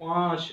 5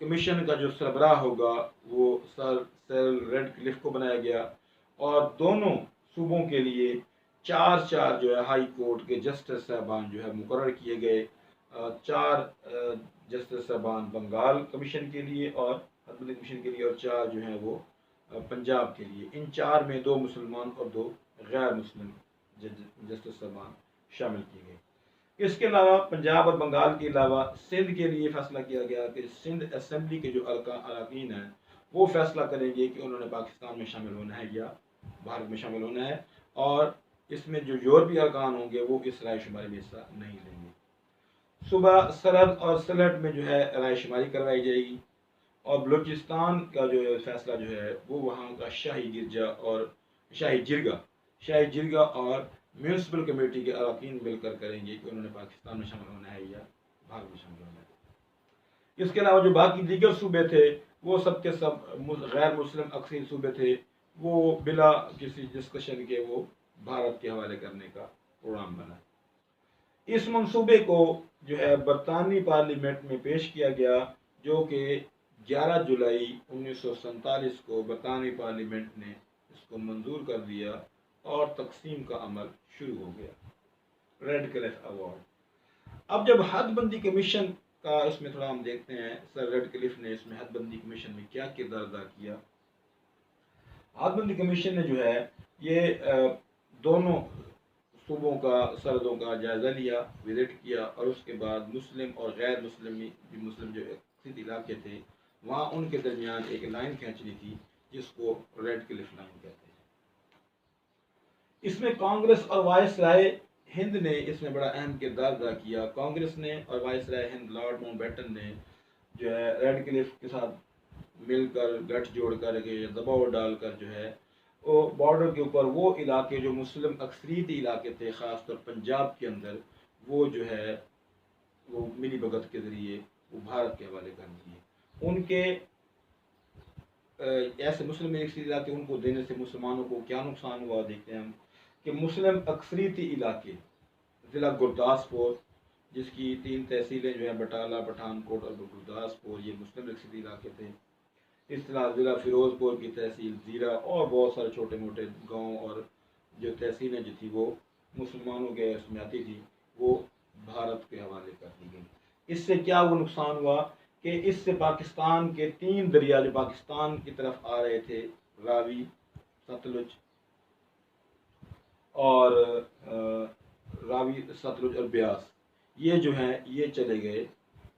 commission کا جو سربراہ ہوگا وہ سر سیرل ریڈ کلف کو بنایا گیا، اور دونوں صوبوں کے لیے چار چار جو ہے ہائی کورٹ کے جسٹس صاحبان جو ہے مقرر کیے گئے، چار جسٹس صاحبان بنگال کمیشن کے لیے اور حد بندی کمیشن کے لیے، اور چار جو ہیں وہ پنجاب کے لیے۔ ان چار میں 2 مسلمان اور 2 غیر مسلم جسٹس صاحبان شامل کیے گئے۔ اس کے علاوہ پنجاب اور بنگال کے علاوہ سندھ کے لیے فیصلہ کیا گیا کہ سندھ اسمبلی کے جو اراکین ہیں وہ فیصلہ کریں گے کہ انہوں نے پاکستان میں شامل ہونا ہے یا بھارت میں شامل ہونا ہے، اور اس میں جو یورپی ارکان ہوں گے وہ اس رائے شماری میں حصہ نہیں لیں گے۔ صبح سرحد اور سلٹ میں جو ہے رائے شماری کروائی جائے گی، اور بلوچستان کا جو فیصلہ جو ہے وہ وہاں کا شاہی جرگہ اور میونسپل کمیٹی کے اراکین مل کر کریں گے کہ انہوں نے پاکستان میں شامل ہونا ہے یا بھارت میں شامل ہونا ہے۔ اس کے علاوہ جو باقی دیگر صوبے تھے وہ سب کے سب غیر مسلم اکثر صوبے تھے، وہ بلا کسی ڈسکشن کے وہ بھارت کے حوالے کرنے کا پروگرام بنا۔ اس منصوبے کو جو ہے برطانوی پارلیمنٹ میں پیش کیا گیا، جو کہ 11 جولائی 1947 کو برطانوی پارلیمنٹ نے اس کو منظور کر دیا اور تقسیم کا عمل شروع ہو گیا۔ ریڈ کلف ایوارڈ۔ اب جب حد بندی کمیشن کا اس میں تھوڑا ہم دیکھتے ہیں سر ریڈ کلف نے اس میں حد بندی کمیشن میں کیا کردار ادا کیا۔ حد بندی کمیشن نے جو ہے یہ دونوں صوبوں کا سرحدوں کا جائزہ لیا، وزٹ کیا، اور اس کے بعد مسلم اور غیر مسلم جو علاقے تھے وہاں ان کے درمیان ایک لائن کھینچنی تھی جس کو ریڈ کلف لائن کہتے ہیں۔ اس میں کانگریس اور وائس رائے ہند نے اس میں بڑا اہم کردار ادا کیا۔ کانگریس نے اور وائس رائے ہند لارڈ ماؤنٹ بیٹن نے جو ہے ریڈ کلف کے ساتھ مل کر گٹھ جوڑ کر کے دباؤ ڈال کر جو ہے وہ بارڈر کے اوپر وہ علاقے جو مسلم اکثریتی علاقے تھے، خاص طور پنجاب کے اندر، وہ جو ہے وہ ملی بھگت کے ذریعے وہ بھارت کے حوالے کر دیے۔ ان کے ایسے مسلم علاقے ان کو دینے سے مسلمانوں کو کیا نقصان ہوا دیکھتے ہیں ہم کہ مسلم اکثریتی علاقے ضلع گرداسپور، جس کی 3 تحصیلیں جو ہیں بٹالہ، پٹھان کوٹ اور گرداسپور، یہ مسلم اکثریتی علاقے تھے۔ اس طرح ضلع فیروز پور کی تحصیل زیرہ اور بہت سارے چھوٹے موٹے گاؤں اور جو تحصیلیں جو تھی وہ مسلمانوں کے اس میں آتی تھی وہ بھارت کے حوالے کر دی گئی۔ اس سے کیا وہ نقصان ہوا کہ اس سے پاکستان کے 3 دریا جو پاکستان کی طرف آ رہے تھے، راوی، ستلج اور بیاس، یہ جو ہیں یہ چلے گئے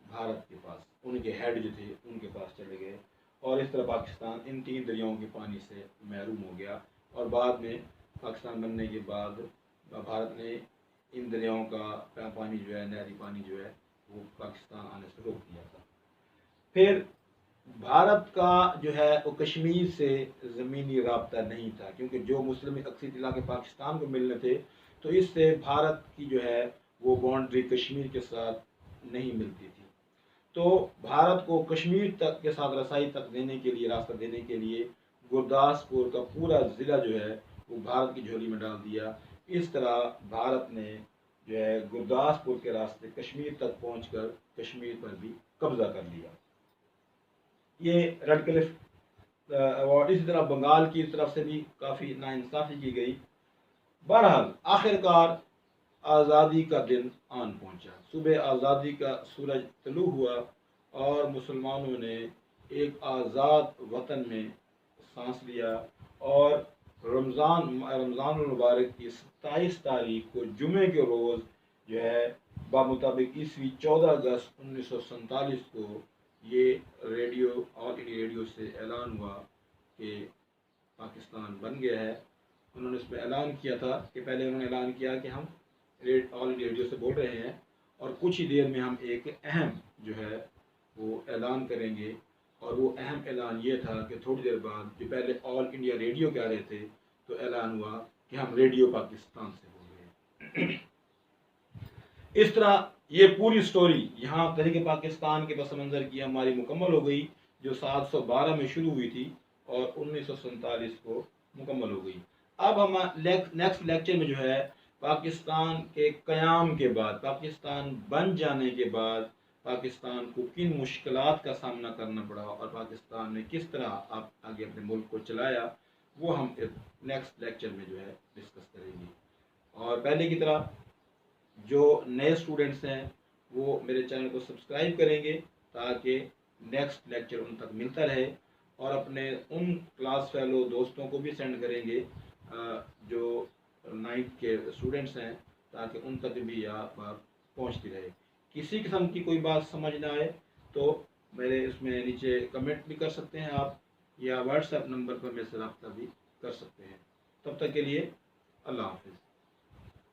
بھارت کے پاس، ان کے ہیڈ جو تھے ان کے پاس چلے گئے، اور اس طرح پاکستان ان 3 دریاؤں کے پانی سے محروم ہو گیا، اور بعد میں پاکستان بننے کے بعد بھارت نے ان دریاؤں کا پانی جو ہے نہری پانی جو ہے وہ پاکستان آنے سے روک دیا تھا۔ پھر بھارت کا جو ہے وہ کشمیر سے زمینی رابطہ نہیں تھا، کیونکہ جو مسلم اکثریتی علاقے پاکستان کو ملنے تھے تو اس سے بھارت کی جو ہے وہ باؤنڈری کشمیر کے ساتھ نہیں ملتی تھی، تو بھارت کو کشمیر تک کے ساتھ رسائی تک دینے کے لیے، راستہ دینے کے لیے گرداسپور کا پورا ضلع جو ہے وہ بھارت کی جھولی میں ڈال دیا۔ اس طرح بھارت نے جو ہے گرداسپور کے راستے کشمیر تک پہنچ کر کشمیر پر بھی قبضہ کر لیا۔ یہ ریڈ کلف ایوارڈ۔ اسی طرح بنگال کی طرف سے بھی کافی ناانصافی کی گئی۔ بہرحال آخرکار آزادی کا دن آن پہنچا، صبح آزادی کا سورج طلوع ہوا اور مسلمانوں نے ایک آزاد وطن میں سانس لیا، اور رمضان المبارک کی 27 تاریخ کو جمعے کے روز جو ہے بمطابق عیسوی 14 اگست 1947 کو یہ ریڈیو آل انڈیا ریڈیو سے اعلان ہوا کہ پاکستان بن گیا ہے۔ انہوں نے اس میں اعلان کیا تھا کہ پہلے انہوں نے اعلان کیا کہ ہم آل انڈیا ریڈیو سے بول رہے ہیں اور کچھ ہی دیر میں ہم ایک اہم جو ہے وہ اعلان کریں گے، اور وہ اہم اعلان یہ تھا کہ تھوڑی دیر بعد جو پہلے آل انڈیا ریڈیو کہہ رہے تھے تو اعلان ہوا کہ ہم ریڈیو پاکستان سے بول رہے ہیں۔ اس طرح یہ پوری سٹوری یہاں تحریک پاکستان کے پس منظر کی ہماری مکمل ہو گئی، جو 712 میں شروع ہوئی تھی اور 1947 کو مکمل ہو گئی۔ اب ہم نیکسٹ لیکچر میں جو ہے پاکستان کے قیام کے بعد، پاکستان بن جانے کے بعد پاکستان کو کن مشکلات کا سامنا کرنا پڑا اور پاکستان نے کس طرح آپ آگے اپنے ملک کو چلایا، وہ ہم نیکسٹ لیکچر میں جو ہے ڈسکس کریں گے۔ اور پہلے کی طرح جو نئے اسٹوڈنٹس ہیں وہ میرے چینل کو سبسکرائب کریں گے تاکہ نیکسٹ لیکچر ان تک ملتا رہے، اور اپنے ان کلاس فیلو دوستوں کو بھی سینڈ کریں گے جو 9th کے اسٹوڈنٹس ہیں، تاکہ ان تک بھی یہ بات پہنچتی رہے۔ کسی قسم کی کوئی بات سمجھ نہ آئے تو میرے اس میں نیچے کمنٹ بھی کر سکتے ہیں آپ، یا واٹس ایپ نمبر پر میرے سے رابطہ بھی کر سکتے ہیں۔ تب تک کے لیے اللہ حافظ۔